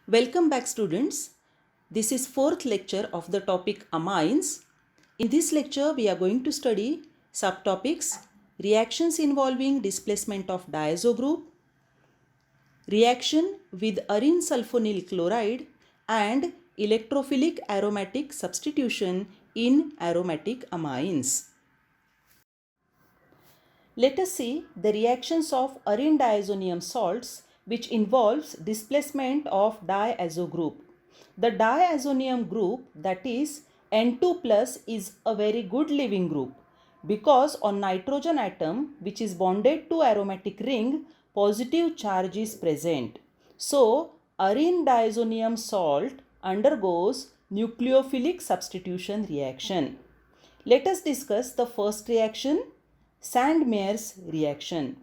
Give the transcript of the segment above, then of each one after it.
Welcome back, students. This is fourth lecture of the topic amines. In this lecture, we are going to study subtopics: reactions involving displacement of diazo group, reaction with arene sulfonyl chloride, and electrophilic aromatic substitution in aromatic amines. Let us see the reactions of arene diazonium salts which involves displacement of diazo group. The diazonium group, that is N2 plus, is a very good leaving group because on nitrogen atom which is bonded to aromatic ring, positive charge is present. So arene diazonium salt undergoes nucleophilic substitution reaction. Let us discuss the first reaction, Sandmeyer's reaction.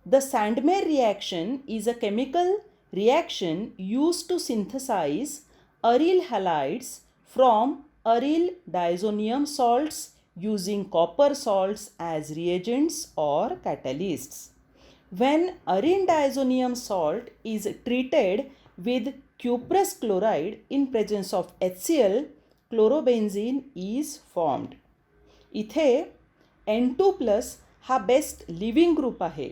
The Sandmeyer reaction is a chemical reaction used to synthesize aryl halides from aryl diazonium salts using copper salts as reagents or catalysts. When arene diazonium salt is treated with cuprous chloride in presence of HCl, chlorobenzene is formed. इथे N2 plus हा best living group आहे.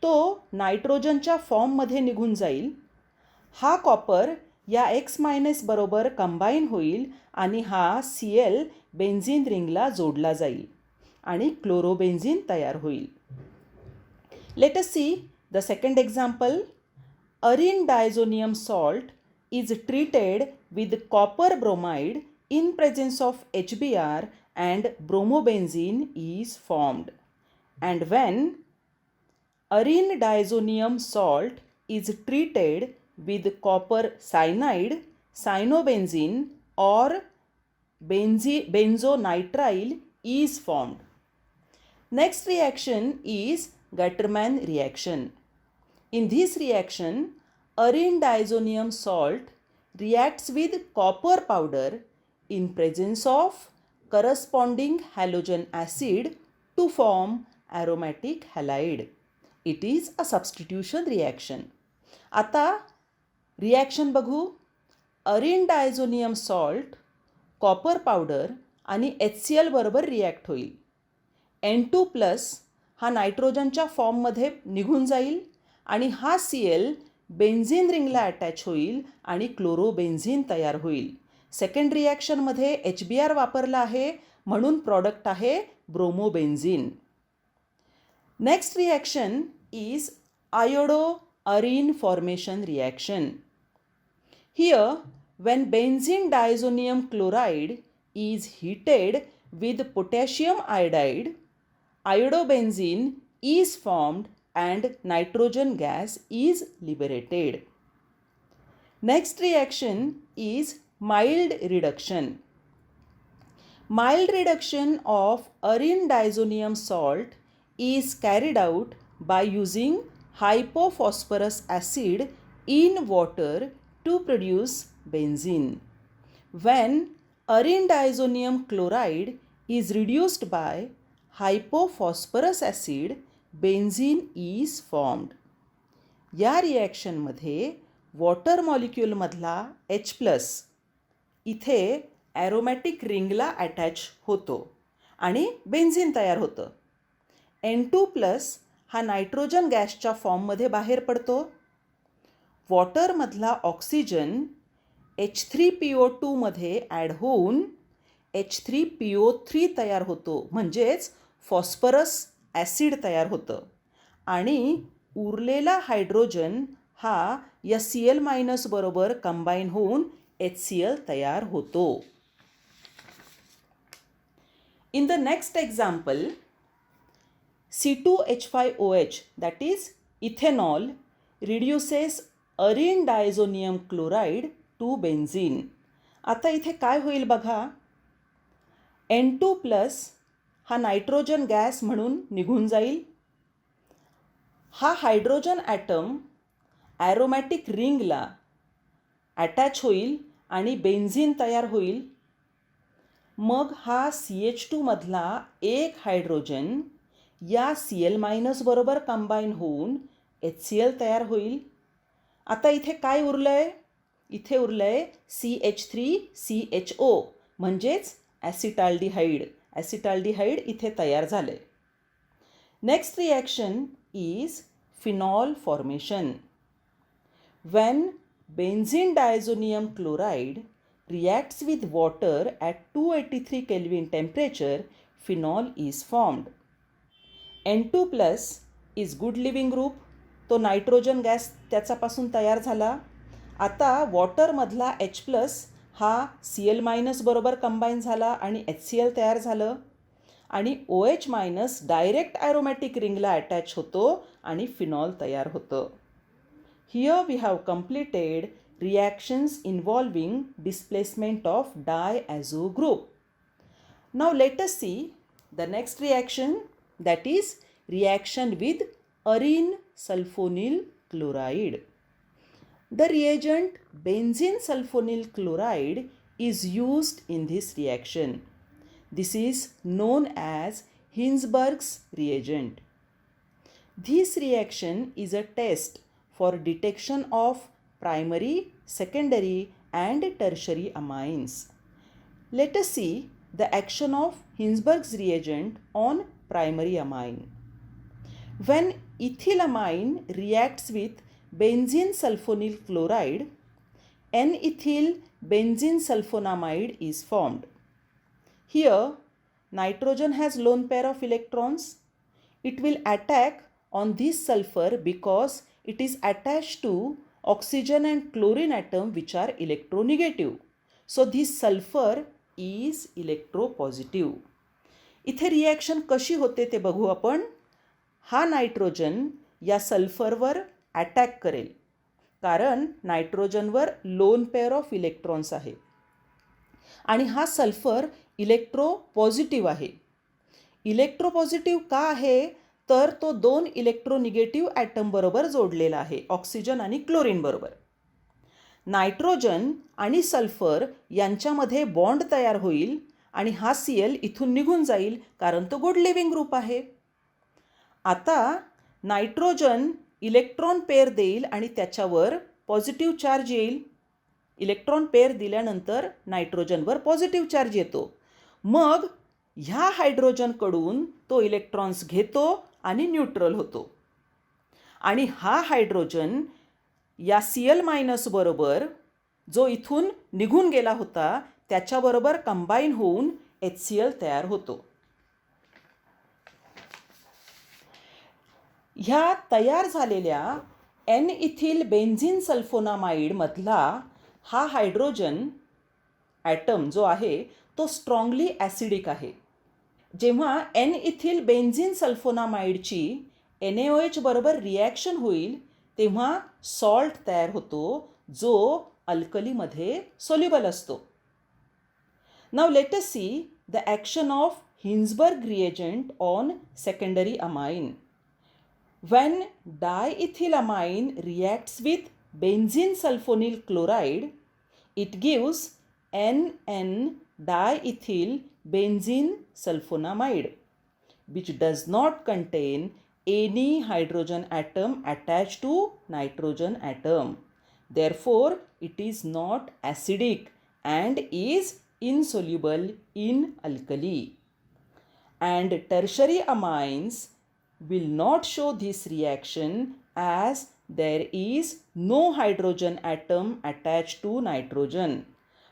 तो नायट्रोजनच्या फॉर्ममध्ये निघून जाईल. हा copper या x minus बरोबर कंबाईन होईल आणि हा Cl बेन्झीन रिंगला जोडला जाईल आणि क्लोरोबेन्झीन तयार होईल. Let us see the second example. Arene diazonium salt is treated with copper bromide in presence of HBr and bromobenzene is formed. And when arene diazonium salt is treated with copper cyanide, cyanobenzene or benzonitrile is formed. Next reaction is Gattermann reaction. In this reaction, arene diazonium salt reacts with copper powder in presence of corresponding halogen acid to form aromatic halide. It is a substitution reaction. आता reaction बघू. arene diazonium salt, copper powder आणि HCl बरोबर react होईल. N2 plus हा नायट्रोजनच्या फॉर्ममध्ये निघून जाईल आणि हा Cl बेन्झीन रिंगला अटॅच होईल आणि क्लोरोबेन्झीन तयार होईल. सेकंड रिॲक्शनमध्ये HBr वापरला आहे म्हणून प्रॉडक्ट आहे bromobenzene. Next reaction is iodo arene formation reaction. Here, when benzene diazonium chloride is heated with potassium iodide, iodobenzene is formed and nitrogen gas is liberated. Next reaction is mild reduction. Mild reduction of arene diazonium salt is carried out by using hypophosphorus acid in water to produce benzene. When arene diazonium chloride is reduced by hypophosphorus acid, benzene is formed. या रिॲक्शनमध्ये water मॉलिक्यूलमधला H plus इथे aromatic रिंगला attach होतो आणि benzene तयार होतं. N2 plus हा nitrogen गॅसच्या फॉर्ममध्ये बाहेर पडतो. वॉटरमधला ऑक्सिजन H3PO2 मध्ये ॲड होऊन H3PO3 तयार होतो, म्हणजेच फॉस्फरस ॲसिड तयार होतं आणि उरलेला हायड्रोजन हा या Cl मायनस बरोबर कंबाईन होऊन HCl तयार होतो. In the next example, C2H5OH that is ethanol reduces arene diazonium chloride to benzene. आता इथे काय होईल बघा. N2 प्लस हा नायट्रोजन गॅस म्हणून निघून जाईल. हा हायड्रोजन ॲटम ॲरोमॅटिक रिंगला अटॅच होईल आणि बेन्झीन तयार होईल. मग हा CH2 मधला एक हायड्रोजन या Cl मायनस बरोबर कंबाईन होऊन HCl तयार होईल. आता इथे काय उरलं आहे. इथे उरलंय CH3CHO म्हणजेच ॲसिटाल्डिहाइड. ॲसिटाल्डिहाइड इथे तयार झालंय. Next reaction is phenol formation. When benzene diazonium chloride reacts with water at 283 Kelvin temperature, phenol is formed. N2 plus is good living group. तो नायट्रोजन गॅस त्याच्यापासून तयार झाला. आता वॉटरमधला H प्लस हा Cl मायनस बरोबर कंबाईन झाला आणि HCl तयार झालं आणि OH मायनस डायरेक्ट ॲरोमॅटिक रिंगला अटॅच होतो आणि फिनॉल तयार होतं. Here we have completed reactions involving displacement of diazo group. Now let us see the next reaction, that is reaction with arene sulfonyl chloride. The reagent benzene sulfonyl chloride is used in this reaction. This is known as Hinsberg's reagent. This reaction is a test for detection of primary, secondary and tertiary amines. Let us see the action of Hinsberg's reagent on primary amine. When ethylamine reacts with benzene sulfonyl chloride, N-ethyl benzene sulfonamide is formed. Here, nitrogen has lone pair of electrons. It will attack on this sulfur because it is attached to oxygen and chlorine atom which are electronegative. So this sulfur is electropositive. इथे reaction कशी होते ते बघू आपण. हा nitrogen या सल्फरवर attack करेल कारण नायट्रोजनवर लोन पेअर ऑफ इलेक्ट्रॉन्स आहे आणि हा सल्फर इलेक्ट्रोपॉझिटिव्ह आहे. इलेक्ट्रोपॉझिटिव्ह का आहे तर तो 2 इलेक्ट्रोनिगेटिव्ह ॲटम बरोबर जोडलेला आहे, ऑक्सिजन आणि क्लोरीन बरोबर. नायट्रोजन आणि सल्फर यांच्यामध्ये बॉन्ड तयार होईल आणि हा Cl इथून निघून जाईल कारण तो गुड लिव्हिंग ग्रुप आहे. आता नायट्रोजन इलेक्ट्रॉन पेअर देईल आणि त्याच्यावर पॉझिटिव्ह चार्ज येईल. इलेक्ट्रॉन पेअर दिल्यानंतर नायट्रोजनवर पॉझिटिव्ह चार्ज येतो. मग ह्या हायड्रोजनकडून तो इलेक्ट्रॉन्स घेतो आणि न्यूट्रल होतो आणि हा हायड्रोजन या Cl मायनस बरोबर जो इथून निघून गेला होता त्याच्याबरोबर कंबाईन होऊन HCl तयार होतो. ह्या तयार झालेल्या N-ethyl benzene sulfonamide मधला हा हायड्रोजन ॲटम जो आहे तो स्ट्रॉंगली ॲसिडिक आहे. जेव्हा N-ethyl benzene sulfonamideची NaOH बरोबर रिॲक्शन होईल तेव्हा सॉल्ट तयार होतो जो अल्कलीमध्ये सोल्युबल असतो. Now let us see the action of Hinsberg reagent on secondary amine. When diethylamine reacts with benzene sulfonyl chloride, it gives N-diethyl benzene sulfonamide, which does not contain any hydrogen atom attached to nitrogen atom. Therefore, it is not acidic and is insoluble in alkali. And tertiary amines will not show this reaction as there is no hydrogen atom attached to nitrogen.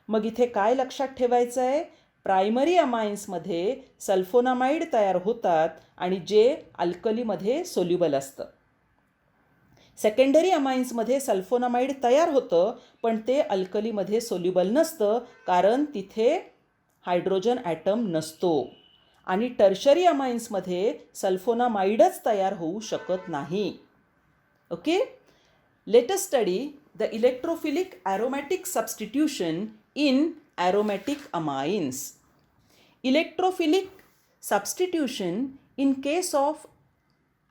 मग इथे काय लक्षात ठेवायचं आहे? Primary अमाइन्समध्ये sulphonamide तयार होतात आणि जे अल्कलीमध्ये सोल्युबल असतं. सेकंडरी अमाइन्समध्ये सल्फोनामाइड तयार होतं पण ते अल्कलीमध्ये सोल्युबल नसतं कारण तिथे हायड्रोजन ॲटम नसतो. आणि टर्शरी अमाइन्समध्ये सल्फोनामाइडच तयार होऊ शकत नाही. Okay, let us study the electrophilic aromatic substitution in aromatic amines. Electrophilic substitution in case of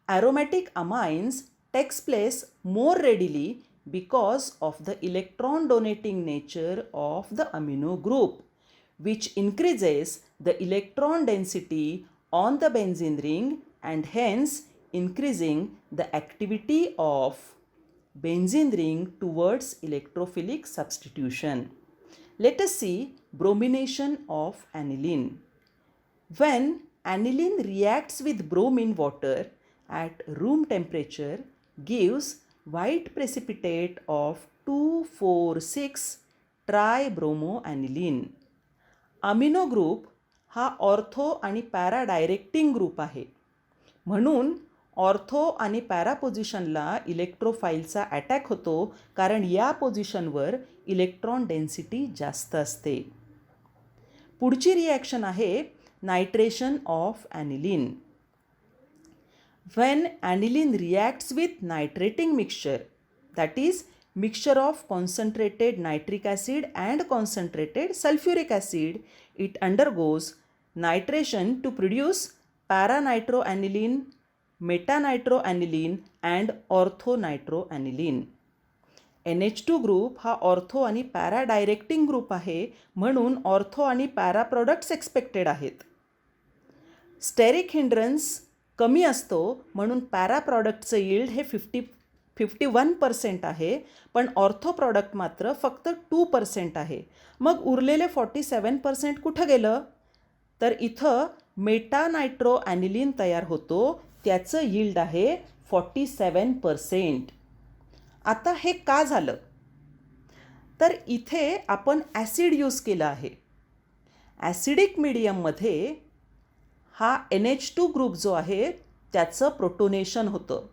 aromatic amines takes place more readily because of the electron donating nature of the amino group, which increases the electron density on the benzene ring and hence increasing the activity of benzene ring towards electrophilic substitution. Let us see bromination of aniline. When aniline reacts with bromine water at room temperature gives white precipitate of 2,4,6 tribromoaniline. Amino group हा ortho आणि para directing group आहे. म्हणून ortho आणि para पोझिशनला इलेक्ट्रोफाईलचा attack होतो, कारण या पोझिशनवर इलेक्ट्रॉन डेन्सिटी जास्त असते. पुढची रिॲक्शन आहे nitration of ॲनिलीन. When aniline reacts with nitrating mixture, that is mixture of concentrated nitric acid and concentrated sulfuric acid, it undergoes nitration to produce paranitroaniline, metanitroaniline and orthonitroaniline. NH2 group हा ortho आणि para directing group आहे, म्हणून ortho आणि para products expected आहेत. Steric hindrance कमी असतो, म्हणून para प्रॉडक्टचं yield हे 51% आहे, पण ऑर्थो प्रॉडक्ट मात्र फक्त 2% आहे. मग उरलेले 47% कुठं गेलं? तर इथं मेटानायट्रो ॲनिलीन तयार होतो, त्याचं यील्ड आहे 47%. आता हे का झालं? तर इथे आपण ॲसिड यूज केलं आहे. ॲसिडिक मीडियममध्ये हा NH2 ग्रुप जो आहे त्याचं प्रोटोनेशन होतं.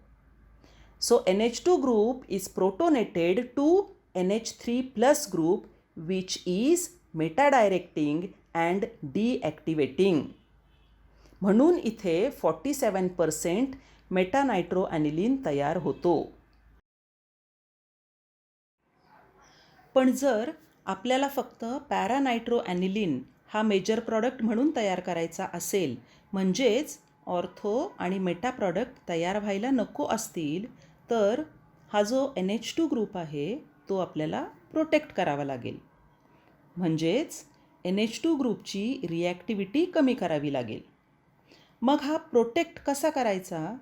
So NH2 group is protonated to NH3 plus group which is meta directing and deactivating. म्हणून इथे 47% मेटानायट्रो ॲनिलीन तयार होतो. पण जर आपल्याला फक्त पॅरानायट्रो ॲनिलीन हा मेजर प्रॉडक्ट म्हणून तयार करायचा असेल, म्हणजेच ऑर्थो आणि मेटा प्रॉडक्ट तयार व्हायला नको असतील, तर हा जो NH2 ग्रुप आहे तो आपल्याला प्रोटेक्ट करावा लागेल. म्हणजेच NH2 ग्रुपची रिॲक्टिव्हिटी कमी करावी लागेल. मग हा प्रोटेक्ट कसा करायचा?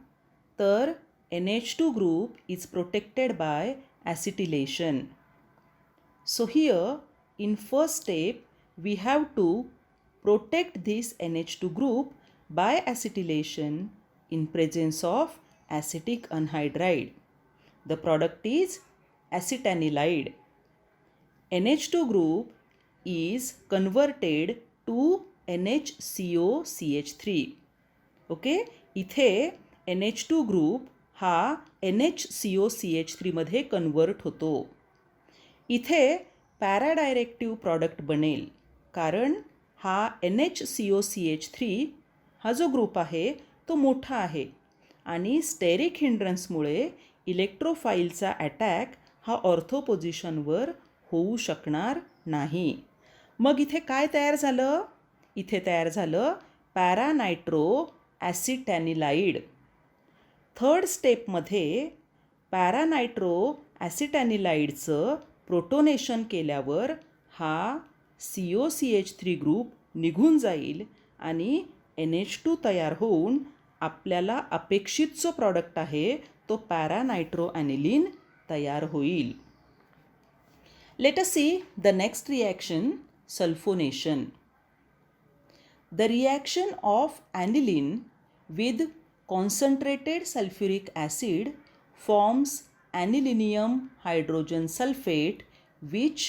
तर NH2 group is protected by acetylation. So here in first step we have to protect this NH2 group by acetylation in presence of acetic anhydride. The product is acetanilide. NH2 group is converted to NHCOCH3. Okay? इथे NH2 group हा NHCOCH3 मध्ये convert होतो. इथे पॅराडायरेक्टिव्ह product बनेल, कारण हा NHCOCH3 हा जो ग्रुप आहे तो मोठा आहे आणि स्टेरिक हिंड्रन्समुळे इलेक्ट्रोफाईलचा अटॅक हा ऑर्थो पोझिशनवर होऊ शकणार नाही. मग इथे काय तयार झालं? इथे तयार झालं पॅरानायट्रो ॲसिटॅनिलाइड. थर्ड स्टेपमध्ये पॅरानायट्रो ॲसिटॅनिलाइडचं प्रोटोनेशन केल्यावर हा COCH3 ग्रुप निघून जाईल आणि NH2 तयार होऊन आपल्याला अपेक्षित जो प्रॉडक्ट आहे तो पॅरानायट्रो ॲनिलीन तयार होईल. Let us see the next reaction, sulphonation. The reaction of aniline with concentrated sulfuric acid forms anilinium hydrogen sulfate, which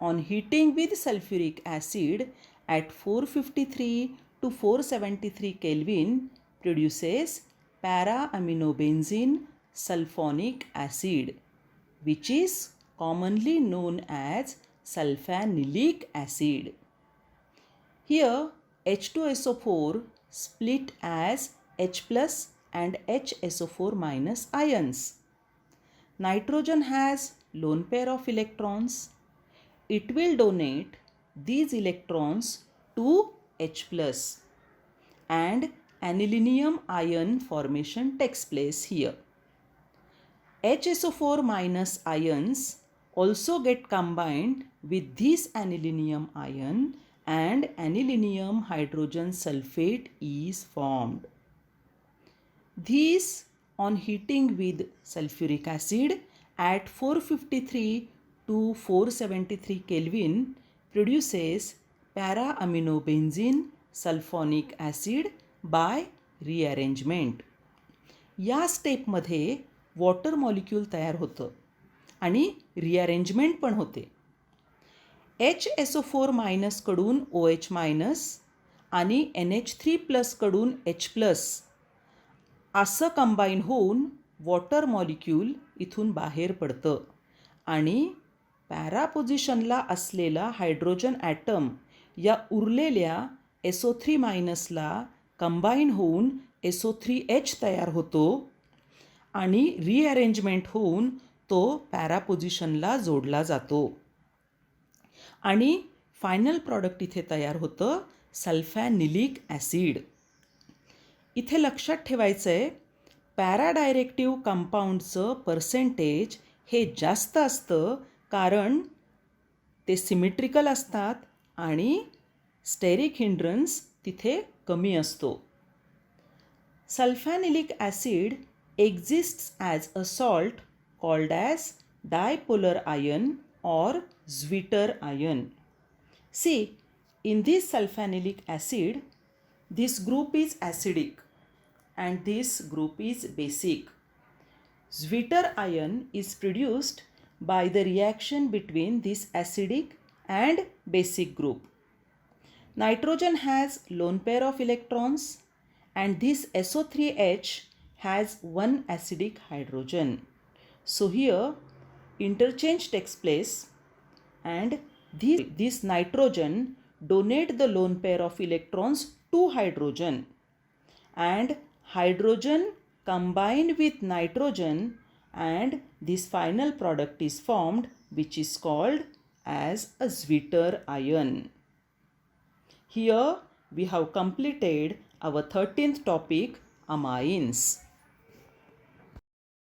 on heating with sulfuric acid at 453 to 473 Kelvin produces para-aminobenzene sulfonic acid, which is commonly known as sulfanilic acid. Here H2SO4 split as H plus and HSO4 minus ions. Nitrogen has lone pair of electrons. It will donate these electrons to H plus and anilinium ion formation takes place here. HSO4 minus ions also get combined with this anilinium ion and anilinium hydrogen sulfate is formed. These on heating with sulfuric acid at 453 to 473 Kelvin produces para-aminobenzene sulfonic acid by rearrangement. या स्टेपमध्ये water molecule तयार होतं आणि rearrangement पण होते. HSO4 मायनसकडून OH minus आणि NH3 कडून H plus असं कंबाईन होऊन वॉटर मॉलिक्यूल इथून बाहेर पडतं आणि पॅरा पोझिशनला असलेला हायड्रोजन ॲटम या उरलेल्या SO3 मायनसला कंबाईन होऊन SO3H तयार होतो आणि रिअरेंजमेंट होऊन तो पॅरा पोझिशनला जोडला जातो आणि फायनल प्रॉडक्ट इथे तयार होतं सल्फॅनिलिक ॲसिड. इथे लक्षात ठेवायचं आहे पॅराडायरेक्टिव्ह कंपाऊंडचं पर्सेंटेज हे जास्त असतं कारण ते सिमेट्रिकल असतात आणि स्टेरिक हिंड्रन्स तिथे कमी असतो. सल्फॅनिलिक acid exists as a salt called as dipolar ion or Zwitter ion. See, in this sulfanylic acid, this group is acidic and this group is basic. Zwitter ion is produced by the reaction between this acidic and basic group. Nitrogen has lone pair of electrons and this SO3H has one acidic hydrogen. So here interchange takes place and this nitrogen donate the lone pair of electrons to hydrogen and hydrogen combine with nitrogen and this final product is formed which is called as a Zwitter ion. Here we have completed our 13th topic, amines.